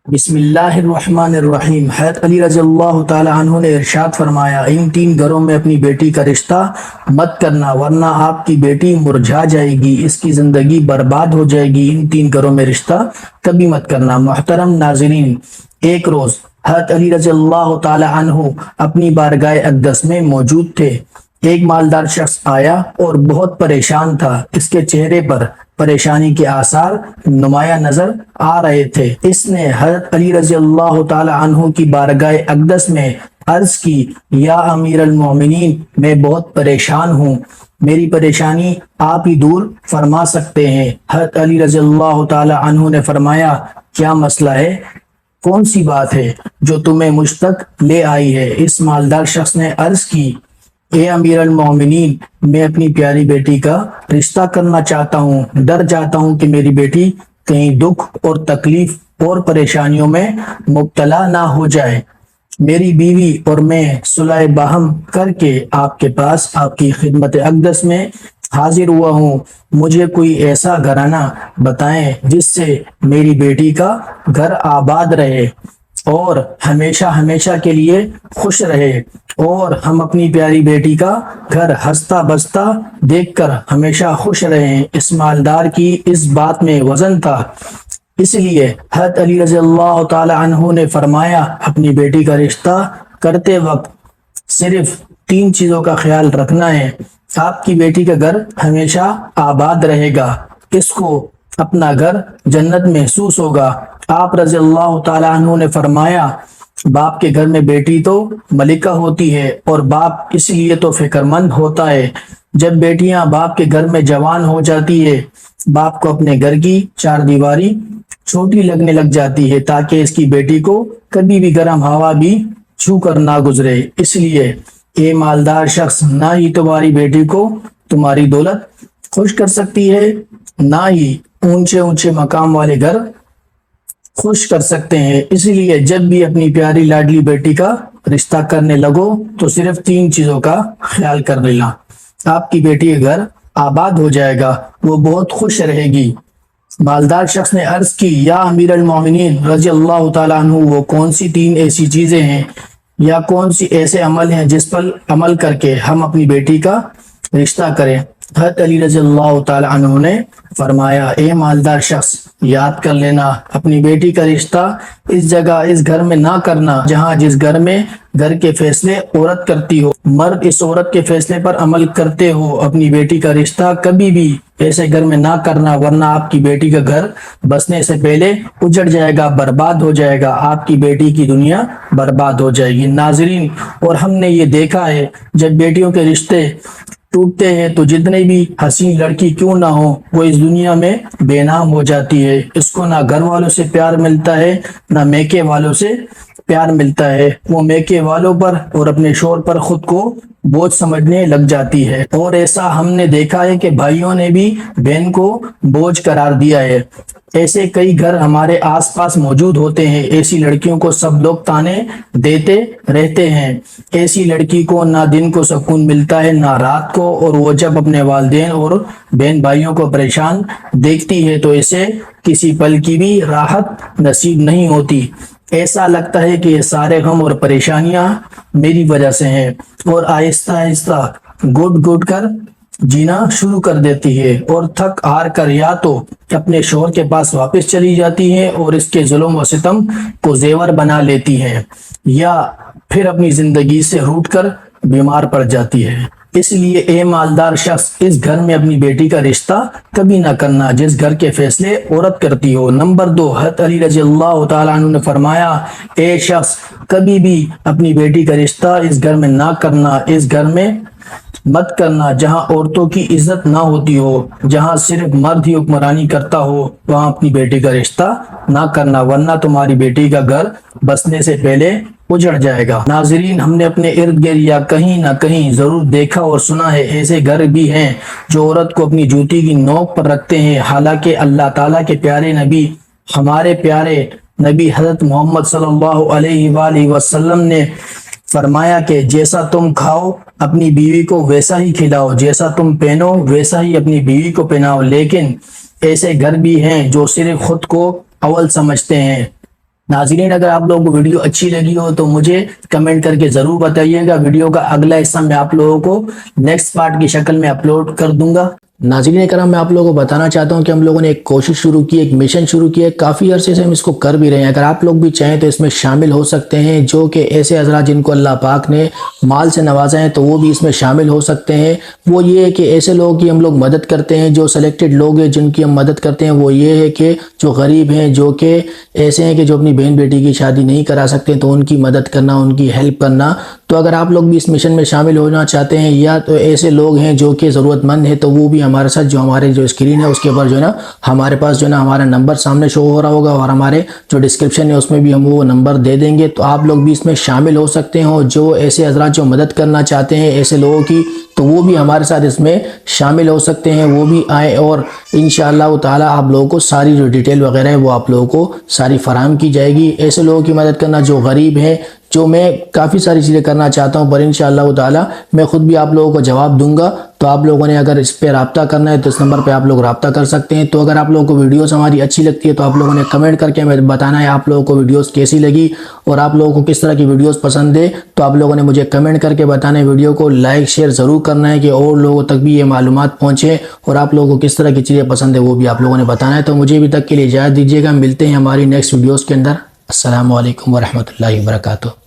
بسم اللہ الرحمن الرحیم۔ حضرت علی رضی اللہ تعالی عنہ نے ارشاد فرمایا، ان تین گھروں میں اپنی بیٹی کا رشتہ مت کرنا ورنہ آپ کی بیٹی مرجھا جائے گی، اس کی زندگی برباد ہو جائے گی۔ ان تین گھروں میں رشتہ کبھی مت کرنا۔ محترم ناظرین، ایک روز حضرت علی رضی اللہ تعالی عنہ اپنی بارگاہ اقدس میں موجود تھے۔ ایک مالدار شخص آیا اور بہت پریشان تھا، اس کے چہرے پر پریشانی کے آثار نمایاں نظر آ رہے تھے۔ اس نے حضرت علی رضی اللہ تعالی عنہ کی بارگاہ اقدس میں عرض کی، یا امیر المومنین، میں بہت پریشان ہوں، میری پریشانی آپ ہی دور فرما سکتے ہیں۔ حضرت علی رضی اللہ تعالی عنہ نے فرمایا، کیا مسئلہ ہے؟ کون سی بات ہے جو تمہیں مجھ تک لے آئی ہے؟ اس مالدار شخص نے عرض کی، اے امیر المومنین، میں اپنی پیاری بیٹی کا رشتہ کرنا چاہتا ہوں، ڈر جاتا ہوں کہ میری بیٹی کہیں دکھ اور تکلیف اور پریشانیوں میں مبتلا نہ ہو جائے۔ میری بیوی اور میں صلح باہم کر کے آپ کے پاس آپ کی خدمت اقدس میں حاضر ہوا ہوں۔ مجھے کوئی ایسا گھرانہ بتائیں جس سے میری بیٹی کا گھر آباد رہے اور ہمیشہ ہمیشہ کے لیے خوش رہے، اور ہم اپنی پیاری بیٹی کا گھر ہنستا بستا دیکھ کر ہمیشہ خوش رہیں۔ اس مالدار کی اس بات میں وزن تھا، اس لیے حضرت علی رضی اللہ تعالی عنہ نے فرمایا، اپنی بیٹی کا رشتہ کرتے وقت صرف تین چیزوں کا خیال رکھنا ہے۔ آپ کی بیٹی کا گھر ہمیشہ آباد رہے گا، اس کو اپنا گھر جنت محسوس ہوگا۔ آپ رضی اللہ تعالی عنہ نے فرمایا، باپ کے گھر میں بیٹی تو ملکہ ہوتی ہے، اور باپ اس لیے تو فکر مند ہوتا ہے۔ جب بیٹیاں باپ کے گھر میں جوان ہو جاتی ہے، باپ کو اپنے گھر کی چار دیواری چھوٹی لگنے لگ جاتی ہے، تاکہ اس کی بیٹی کو کبھی بھی گرم ہوا بھی چھو کر نہ گزرے۔ اس لیے اے مالدار شخص، نہ ہی تمہاری بیٹی کو تمہاری دولت خوش کر سکتی ہے، نہ ہی اونچے اونچے مقام والے گھر خوش کر سکتے ہیں۔ اس لیے جب بھی اپنی پیاری لاڈلی بیٹی کا رشتہ کرنے لگو تو صرف تین چیزوں کا خیال کر لینا۔ آپ کی بیٹی کا گھر آباد ہو جائے گا، وہ بہت خوش رہے گی۔ مالدار شخص نے عرض کی، یا امیر المومنین رضی اللہ تعالیٰ عنہ، وہ کون سی تین ایسی چیزیں ہیں یا کون سی ایسے عمل ہیں جس پر عمل کر کے ہم اپنی بیٹی کا رشتہ کریں؟ حضرت علی رضی اللہ تعالی عنہ نے فرمایا، اے مالدار شخص، یاد کر لینا، اپنی بیٹی کا رشتہ اس جگہ اس گھر میں نہ کرنا جہاں جس گھر میں گھر کے فیصلے عورت کرتی ہو، مرد اس عورت کے فیصلے پر عمل کرتے ہو۔ اپنی بیٹی کا رشتہ کبھی بھی ایسے گھر میں نہ کرنا، ورنہ آپ کی بیٹی کا گھر بسنے سے پہلے اجڑ جائے گا، برباد ہو جائے گا، آپ کی بیٹی کی دنیا برباد ہو جائے گی۔ ناظرین، اور ہم نے یہ دیکھا ہے، جب بیٹیوں کے رشتے ٹوٹتے ہیں تو جتنے بھی حسین لڑکی کیوں نہ ہو، وہ اس دنیا میں بے نام ہو جاتی ہے۔ اس کو نہ گھر والوں سے پیار ملتا ہے، نہ میکے والوں سے پیار ملتا ہے۔ وہ میکے والوں پر اور اپنے شوہر پر خود کو بوجھ سمجھنے لگ جاتی ہے، اور ایسا ہم نے دیکھا ہے کہ بھائیوں نے بھی بہن کو بوجھ قرار دیا ہے۔ ایسے کئی گھر ہمارے آس پاس موجود ہوتے ہیں۔ ایسی لڑکیوں کو سب لوگ تانے دیتے رہتے ہیں۔ ایسی لڑکی کو نہ دن کو سکون ملتا ہے نہ رات کو، اور وہ جب اپنے والدین اور بہن بھائیوں کو پریشان دیکھتی ہے تو اسے کسی پل کی بھی راحت نصیب نہیں ہوتی۔ ایسا لگتا ہے کہ یہ سارے غم اور پریشانیاں میری وجہ سے ہیں، اور آہستہ آہستہ گھٹ گھٹ کر جینا شروع کر دیتی ہے، اور تھک ہار کر یا تو اپنے شوہر کے پاس واپس چلی جاتی ہے اور اس کے ظلم و ستم کو زیور بنا لیتی ہے، یا پھر اپنی زندگی سے روٹھ کر بیمار پڑ جاتی ہے۔ اس لیے اے مالدار شخص، اس گھر میں اپنی بیٹی کا رشتہ کبھی نہ کرنا جس گھر کے فیصلے عورت کرتی ہو۔ نمبر 2، حضرت علی رضی اللہ تعالیٰ عنہ نے فرمایا، اے شخص، کبھی بھی اپنی بیٹی کا رشتہ اس گھر میں نہ کرنا، اس گھر میں مت کرنا جہاں عورتوں کی عزت نہ ہوتی ہو، جہاں صرف مرد ہی حکمرانی کرتا ہو، وہاں اپنی بیٹی کا رشتہ نہ کرنا، ورنہ تمہاری بیٹی کا گھر بسنے سے پہلے اجڑ جائے گا۔ ناظرین، ہم نے اپنے ارد گرد یا کہیں نہ کہیں ضرور دیکھا اور سنا ہے، ایسے گھر بھی ہیں جو عورت کو اپنی جوتی کی نوک پر رکھتے ہیں، حالانکہ اللہ تعالیٰ کے پیارے نبی، ہمارے پیارے نبی حضرت محمد صلی اللہ علیہ وآلہ وسلم نے فرمایا کہ جیسا تم کھاؤ اپنی بیوی کو ویسا ہی کھلاؤ، جیسا تم پہنو ویسا ہی اپنی بیوی کو پہناؤ۔ لیکن ایسے گھر بھی ہیں جو صرف خود کو اول سمجھتے ہیں، ناظرین اگر آپ لوگوں کو ویڈیو اچھی لگی ہو تو مجھے کمنٹ کر کے ضرور بتائیے گا. ویڈیو کا اگلا حصہ میں آپ لوگوں کو نیکسٹ پارٹ کی شکل میں اپلوڈ کر دوں گا. ناظرین کرام میں آپ لوگوں کو بتانا چاہتا ہوں کہ ہم لوگوں نے ایک کوشش شروع کی, ایک مشن شروع کیا ہے. کافی عرصے سے ہم اس کو کر بھی رہے ہیں. اگر آپ لوگ بھی چاہیں تو اس میں شامل ہو سکتے ہیں, جو کہ ایسے حضرات جن کو اللہ پاک نے مال سے نوازا ہے تو وہ بھی اس میں شامل ہو سکتے ہیں. وہ یہ ہے کہ ایسے لوگوں کی ہم لوگ مدد کرتے ہیں, جو سلیکٹڈ لوگ ہیں جن کی ہم مدد کرتے ہیں وہ یہ ہے کہ جو غریب ہیں, جو کہ ایسے ہیں کہ جو اپنی بہن بیٹی کی شادی نہیں کرا سکتے, تو ان کی مدد کرنا, ان کی ہیلپ کرنا. تو اگر آپ لوگ بھی اس مشن میں شامل ہونا چاہتے ہیں یا تو ایسے لوگ ہیں جو کہ ضرورت مند ہیں, تو وہ بھی ہمارے ساتھ, جو ہمارے جو اسکرین ہے اس کے اوپر جو ہے نا ہمارے پاس جو ہے نا ہمارا نمبر سامنے شو ہو رہا ہوگا, اور ہمارے جو ڈسکرپشن ہے اس میں بھی ہم وہ نمبر دے دیں گے. تو آپ لوگ بھی اس میں شامل ہو سکتے ہیں, اور جو ایسے حضرات جو مدد کرنا چاہتے ہیں ایسے لوگوں کی, تو وہ بھی ہمارے ساتھ اس میں شامل ہو سکتے ہیں. وہ بھی آئیں اور انشاءاللہ تعالی آپ لوگوں کو ساری جو ڈیٹیل وغیرہ ہے وہ آپ لوگوں کو ساری فراہم کی جائے گی. ایسے لوگوں کی مدد کرنا جو غریب ہیں, جو میں کافی ساری چیزیں کرنا چاہتا ہوں, پر انشاءاللہ تعالی میں خود بھی آپ لوگوں کو جواب دوں گا. تو آپ لوگوں نے اگر اس پہ رابطہ کرنا ہے تو اس نمبر پہ آپ لوگ رابطہ کر سکتے ہیں. تو اگر آپ لوگوں کو ویڈیوز ہماری اچھی لگتی ہے تو آپ لوگوں نے کمنٹ کر کے ہمیں بتانا ہے آپ لوگوں کو ویڈیوز کیسی لگی, اور آپ لوگوں کو کس طرح کی ویڈیوز پسند ہے. تو آپ لوگوں نے مجھے کمنٹ کر کے بتانا ہے. ویڈیو کو لائک شیئر ضرور کرنا ہے کہ اور لوگوں تک بھی یہ معلومات پہنچے, اور آپ لوگوں کو کس طرح کی چیزیں پسند ہے وہ بھی آپ لوگوں نے بتانا ہے. تو مجھے ابھی تک کے لیے اجازت دیجیے گا, ملتے ہیں ہماری نیکسٹ ویڈیوز کے اندر. السلام علیکم ورحمۃ اللہ وبرکاتہ.